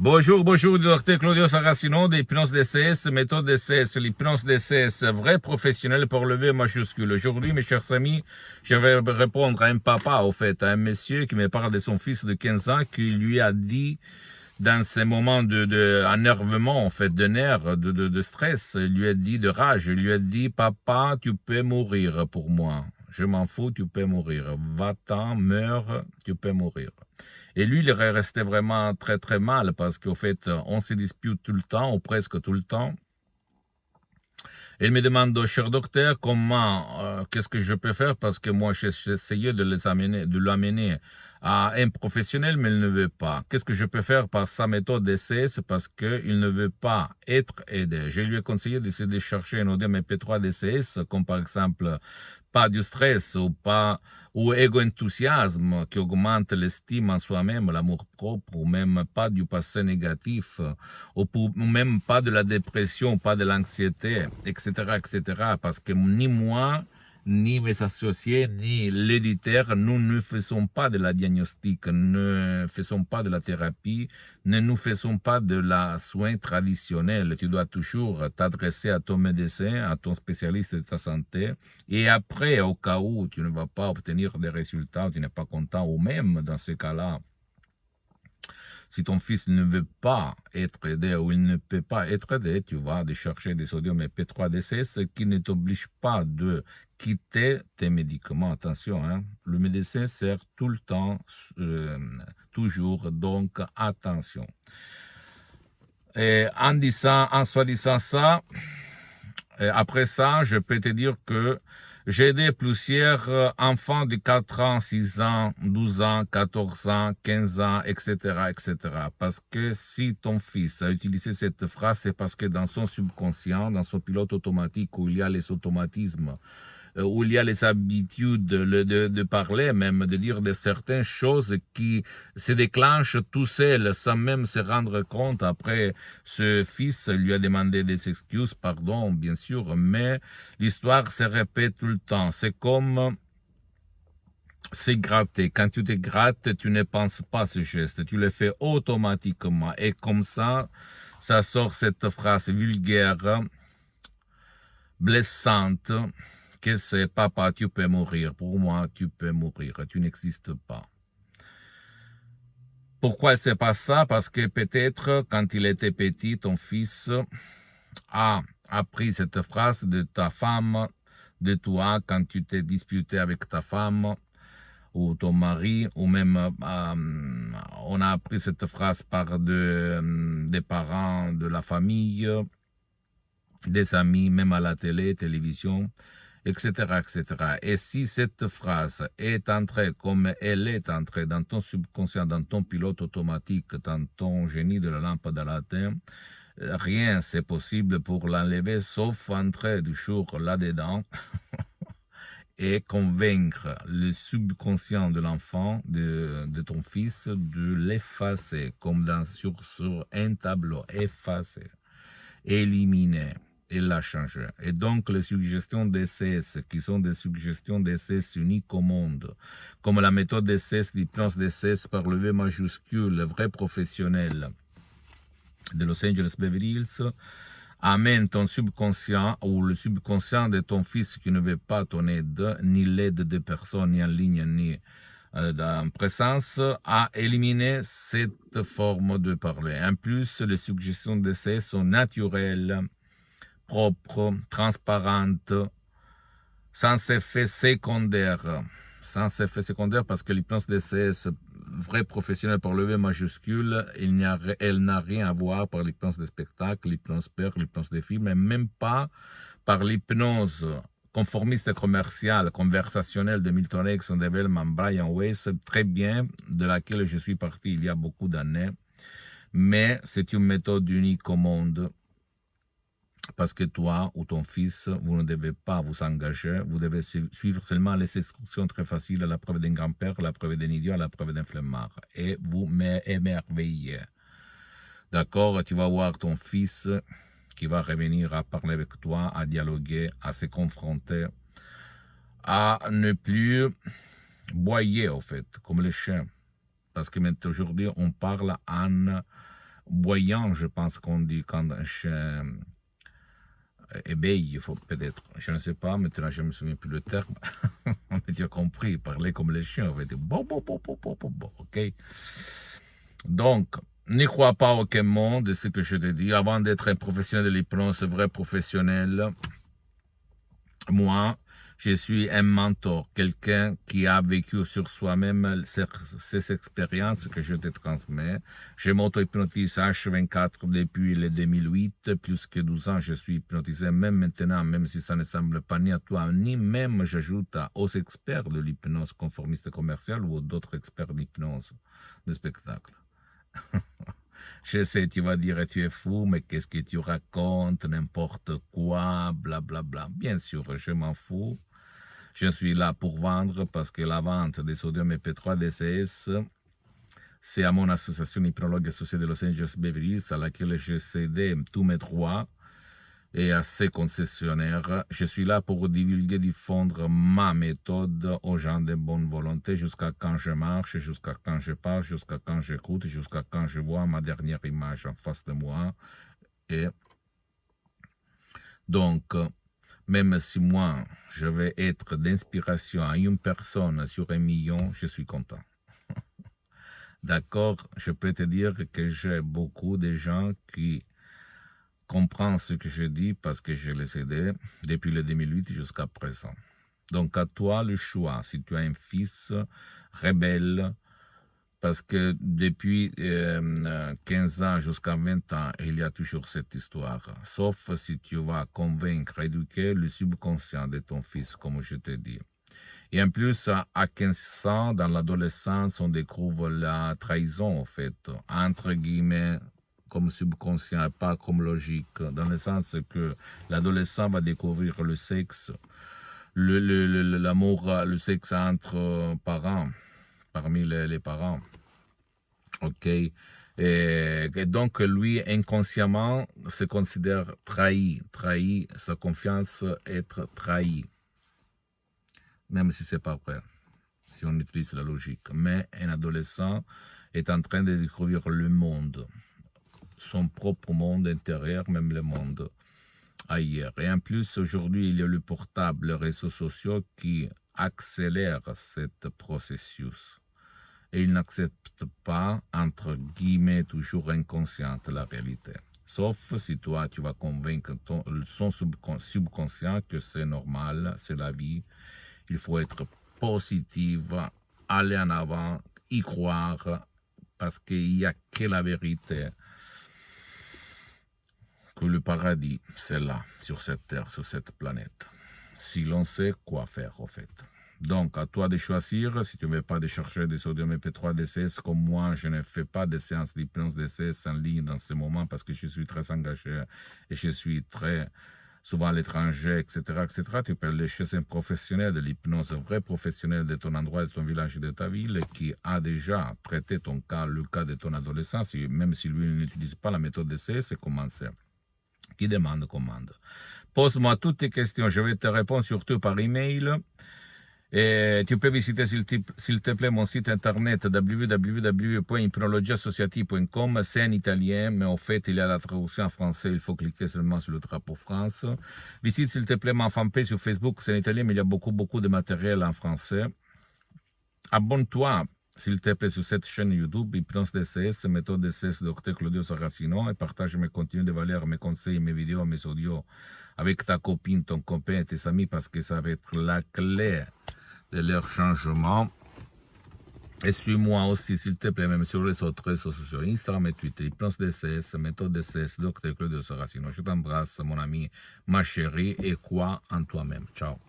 Bonjour, bonjour, docteur Claudio Saracino d'Hypnose DCS, méthode DCS, l'hypnose DCS, vrai professionnel pour lever majuscule. Aujourd'hui, mes chers amis, je vais répondre à un papa, au fait, à un monsieur qui me parle de son fils de 15 ans qui lui a dit, dans ces moments d'énervement, en fait, de nerfs, de stress, il lui a dit, de rage, il lui a dit, papa, tu peux mourir pour moi. Je m'en fous, tu peux mourir. Va-t'en, meurs, tu peux mourir. Et lui, il est resté vraiment très très mal parce qu'au fait, on se dispute tout le temps, ou presque tout le temps. Il me demande, cher docteur, qu'est-ce que je peux faire parce que moi, j'ai essayé de l'amener à un professionnel, mais il ne veut pas. Qu'est-ce que je peux faire par sa méthode d'essai? C'est parce qu'il ne veut pas être aidé. Je lui ai conseillé d'essayer de chercher un ODM MP3 DCS, comme par exemple pas du stress ou égo-enthousiasme qui augmente l'estime en soi-même, l'amour propre, ou même pas du passé négatif, ou même pas de la dépression, pas de l'anxiété, etc., etc. Parce que ni moi, ni mes associés, ni l'éditeur, nous ne faisons pas de la diagnostic, ne faisons pas de la thérapie, ne nous faisons pas de la soin traditionnel. Tu dois toujours t'adresser à ton médecin, à ton spécialiste de ta santé. Et après, au cas où tu ne vas pas obtenir des résultats, tu n'es pas content, ou même dans ce cas-là, si ton fils ne veut pas être aidé ou il ne peut pas être aidé, tu vas de chercher des sodium P3DC, ce qui ne t'oblige pas de quitter tes médicaments. Attention, hein, le médecin sert tout le temps, toujours, donc attention. Et en soi disant ça, et après ça, je peux te dire que j'ai aidé plusieurs enfants de 4 ans, 6 ans, 12 ans, 14 ans, 15 ans, etc., etc. Parce que si ton fils a utilisé cette phrase, c'est parce que dans son subconscient, dans son pilote automatique où il y a les automatismes, où il y a les habitudes de parler, même de dire de certaines choses qui se déclenchent tout seul, sans même se rendre compte. Après, ce fils lui a demandé des excuses, pardon, bien sûr, mais l'histoire se répète tout le temps. C'est comme se gratter. Quand tu te grattes, tu ne penses pas ce geste, tu le fais automatiquement. Et comme ça sort cette phrase vulgaire, blessante, que c'est papa, tu peux mourir. Pour moi, tu peux mourir. Tu n'existes pas. Pourquoi c'est pas ça? Parce que peut-être quand il était petit, ton fils a appris cette phrase de ta femme, de toi, quand tu t'es disputé avec ta femme ou ton mari, ou même on a appris cette phrase par des parents de la famille, des amis, même à la télévision, etc., etc. Et si cette phrase est entrée comme elle est entrée dans ton subconscient, dans ton pilote automatique, dans ton génie de la lampe de latin, rien c'est possible pour l'enlever sauf entrer du jour là-dedans et convaincre le subconscient de l'enfant, de ton fils, de l'effacer comme sur un tableau, effacer, éliminer. Il l'a changé. Et donc, les suggestions DCS, qui sont des suggestions DCS uniques au monde, comme la méthode DCS, l'hypnose DCS par le V majuscule, le vrai professionnel de Los Angeles Beverly Hills, amène ton subconscient ou le subconscient de ton fils qui ne veut pas ton aide, ni l'aide de personnes, ni en ligne, ni en présence, à éliminer cette forme de parler. En plus, les suggestions DCS sont naturelles, propre, transparente, sans effet secondaire. Sans effet secondaire parce que l'hypnose DCS, vrai professionnel par le V majuscule, elle n'a rien à voir par l'hypnose des spectacles, l'hypnose père, l'hypnose des films, et même pas par l'hypnose conformiste et commerciale, conversationnelle de Milton Erickson, de Wellman, Brian Weiss, très bien, de laquelle je suis parti il y a beaucoup d'années, mais c'est une méthode unique au monde. Parce que toi ou ton fils, vous ne devez pas vous engager, vous devez suivre seulement les instructions très faciles à la preuve d'un grand-père, à la preuve d'un idiot, à la preuve d'un flemmard. Et vous m'émerveillez. D'accord? Tu vas voir ton fils qui va revenir à parler avec toi, à dialoguer, à se confronter, à ne plus boyer, au fait, comme les chiens. Parce que maintenant, aujourd'hui, on parle en voyant, je pense qu'on dit quand un chien éveille, il faut peut-être, je ne sais pas, maintenant je ne me souviens plus le terme, mais tu as compris, parler comme les chiens, on va dire bon, ok. Donc, n'y crois pas aucun mot de ce que je te dis. Avant d'être un professionnel de l'hypnose, vrai professionnel, moi, je suis un mentor, quelqu'un qui a vécu sur soi-même ces expériences que je te transmets. Je m'auto-hypnotise H24 depuis le 2008, plus que 12 ans, je suis hypnotisé, même maintenant, même si ça ne semble pas ni à toi, ni même, j'ajoute, aux experts de l'hypnose conformiste commerciale ou d'autres experts d'hypnose de spectacle. Je sais, tu vas dire, tu es fou, mais qu'est-ce que tu racontes, n'importe quoi, blablabla. Bla, bla. Bien sûr, je m'en fous. Je suis là pour vendre parce que la vente des sodium EP3 DCS, c'est à mon association hypnologue associée de Los Angeles Beverly Hills à laquelle j'ai cédé tous mes droits et à ses concessionnaires. Je suis là pour divulguer, diffondre ma méthode aux gens de bonne volonté jusqu'à quand je marche, jusqu'à quand je parle, jusqu'à quand j'écoute, jusqu'à quand je vois ma dernière image en face de moi. Et donc, même si moi, je vais être d'inspiration à une personne sur 1 million, je suis content. D'accord? Je peux te dire que j'ai beaucoup de gens qui comprennent ce que je dis parce que je les ai aidés depuis le 2008 jusqu'à présent. Donc, à toi le choix. Si tu as un fils rebelle, parce que depuis 15 ans jusqu'à 20 ans, il y a toujours cette histoire. Sauf si tu vas convaincre, éduquer le subconscient de ton fils, comme je te dis. Et en plus, à 15 ans, dans l'adolescence, on découvre la trahison, en fait, entre guillemets, comme subconscient et pas comme logique, dans le sens que l'adolescent va découvrir le sexe, l'amour, le sexe entre parents, parmi les parents. Ok. Et donc, lui, inconsciemment, se considère trahi, sa confiance être trahi. Même si c'est pas vrai, si on utilise la logique. Mais un adolescent est en train de découvrir le monde, son propre monde intérieur, même le monde ailleurs. Et en plus, aujourd'hui, il y a le portable, les réseaux sociaux qui accélèrent ce processus. Et il n'accepte pas, entre guillemets, toujours inconsciente, la réalité. Sauf si toi, tu vas convaincre son subconscient que c'est normal, c'est la vie. Il faut être positif, aller en avant, y croire, parce qu'il n'y a que la vérité. Que le paradis, c'est là, sur cette terre, sur cette planète. Si l'on sait quoi faire, au fait. Donc, à toi de choisir, si tu ne veux pas de chercher des sodium EP3 DCS, comme moi, je ne fais pas de séances d'hypnose DCS en ligne dans ce moment parce que je suis très engagé et je suis très souvent à l'étranger, etc., etc. Tu peux aller chez un professionnel de l'hypnose, un vrai professionnel de ton endroit, de ton village, de ta ville, qui a déjà traité ton cas, le cas de ton adolescence, même si lui n'utilise pas la méthode DCS, c'est commencer. Qui demande, commande. Pose-moi toutes tes questions, je vais te répondre surtout par email. Et tu peux visiter, s'il te plaît, mon site internet www.hypnologieassociative.com. C'est en italien, mais en fait, il y a la traduction en français. Il faut cliquer seulement sur le drapeau France. Visite, s'il te plaît, ma fanpage sur Facebook. C'est en italien, mais il y a beaucoup de matériel en français. Abonne-toi, s'il te plaît, sur cette chaîne YouTube, Hypnose DCS, méthode DCS, Dr Claudio Saracino, et partage mes contenus de valeur, mes conseils, mes vidéos, mes audios avec ta copine, ton copain et tes amis, parce que ça va être la clé de leur changement. Et suis-moi aussi, s'il te plaît, même sur les autres réseaux sociaux, Instagram et Twitter, Hypnose DCS, méthode DCS, Dr Claudio Saracino. Je t'embrasse, mon ami, ma chérie, et crois en toi-même. Ciao.